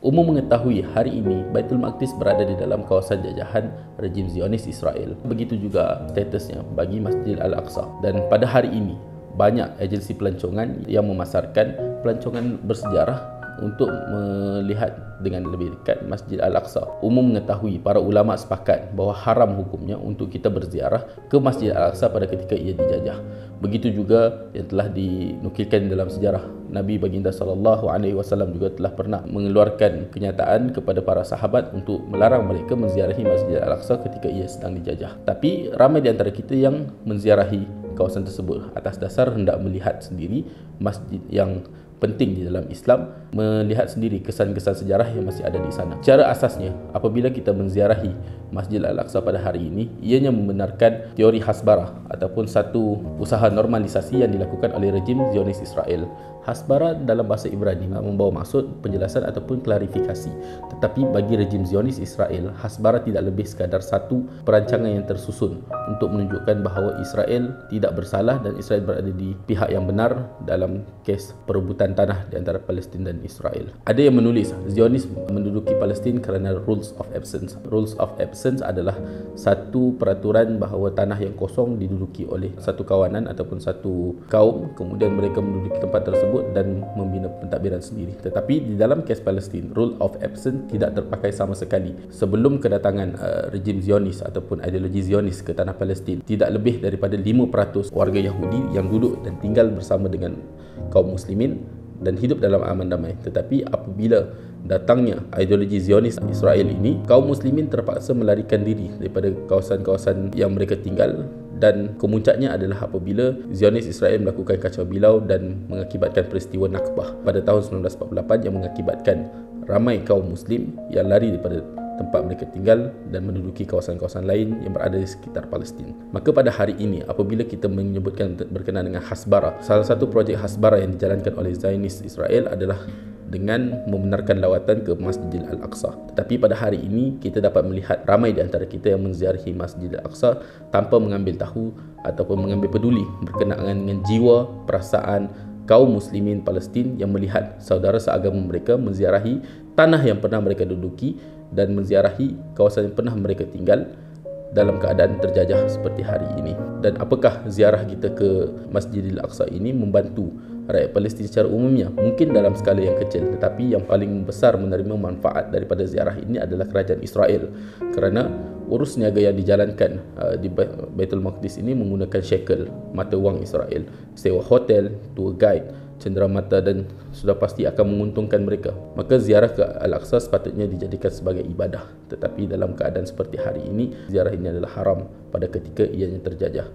Umum mengetahui hari ini Baitul Maqdis berada di dalam kawasan jajahan rejim Zionis Israel. Begitu juga statusnya bagi Masjid Al-Aqsa. Dan pada hari ini banyak agensi pelancongan yang memasarkan pelancongan bersejarah untuk melihat dengan lebih dekat Masjid Al-Aqsa. Umum mengetahui para ulama sepakat bahawa haram hukumnya untuk kita berziarah ke Masjid Al-Aqsa pada ketika ia dijajah. Begitu juga yang telah dinukilkan dalam sejarah, Nabi Baginda SAW juga telah pernah mengeluarkan kenyataan kepada para sahabat untuk melarang mereka menziarahi Masjid Al-Aqsa ketika ia sedang dijajah. Tapi ramai di antara kita yang menziarahi kawasan tersebut atas dasar hendak melihat sendiri masjid yang penting di dalam Islam, melihat sendiri kesan-kesan sejarah yang masih ada di sana. Secara asasnya, apabila kita menziarahi Masjid Al-Aqsa pada hari ini, ianya membenarkan teori hasbarah ataupun satu usaha normalisasi yang dilakukan oleh rejim Zionis Israel. Hasbarah dalam bahasa Ibrani membawa maksud penjelasan ataupun klarifikasi. Tetapi bagi rejim Zionis Israel, hasbarah tidak lebih sekadar satu perancangan yang tersusun untuk menunjukkan bahawa Israel tidak bersalah dan Israel berada di pihak yang benar dalam kes perebutan tanah di antara Palestin dan Israel. Ada yang menulis Zionis menduduki Palestin kerana rules of absence. Rules of absence adalah satu peraturan bahawa tanah yang kosong diduduki oleh satu kawanan ataupun satu kaum, kemudian mereka menduduki tempat tersebut dan membina pentadbiran sendiri. Tetapi di dalam kes Palestin, rule of absence tidak terpakai sama sekali. Sebelum kedatangan rejim Zionis ataupun ideologi Zionis ke tanah Palestin, tidak lebih daripada 5% warga Yahudi yang duduk dan tinggal bersama dengan kaum muslimin dan hidup dalam aman damai. Tetapi apabila datangnya ideologi Zionis Israel ini, kaum muslimin terpaksa melarikan diri daripada kawasan-kawasan yang mereka tinggal, dan kemuncaknya adalah apabila Zionis Israel melakukan kacau bilau dan mengakibatkan peristiwa Nakbah pada tahun 1948 yang mengakibatkan ramai kaum muslim yang lari daripada tempat mereka tinggal dan menduduki kawasan-kawasan lain yang berada di sekitar Palestin. Maka pada hari ini, apabila kita menyebutkan berkenaan dengan hasbarah, salah satu projek hasbarah yang dijalankan oleh Zionis Israel adalah dengan membenarkan lawatan ke Masjid Al-Aqsa. Tetapi pada hari ini kita dapat melihat ramai di antara kita yang menziarahi Masjid Al-Aqsa tanpa mengambil tahu ataupun mengambil peduli berkenaan dengan jiwa, perasaan kaum muslimin Palestin yang melihat saudara seagama mereka menziarahi tanah yang pernah mereka duduki dan menziarahi kawasan yang pernah mereka tinggal dalam keadaan terjajah seperti hari ini. Dan apakah ziarah kita ke Masjidil Aqsa ini membantu rakyat Palestin secara umumnya? Mungkin dalam skala yang kecil, tetapi yang paling besar menerima manfaat daripada ziarah ini adalah kerajaan Israel, kerana urus niaga yang dijalankan di Baitul Maqdis ini menggunakan shekel, mata wang Israel, sewa hotel, tour guide, cenderamata, dan sudah pasti akan menguntungkan mereka. Maka ziarah ke Al-Aqsa sepatutnya dijadikan sebagai ibadah. Tetapi dalam keadaan seperti hari ini, ziarah ini adalah haram pada ketika ianya terjajah.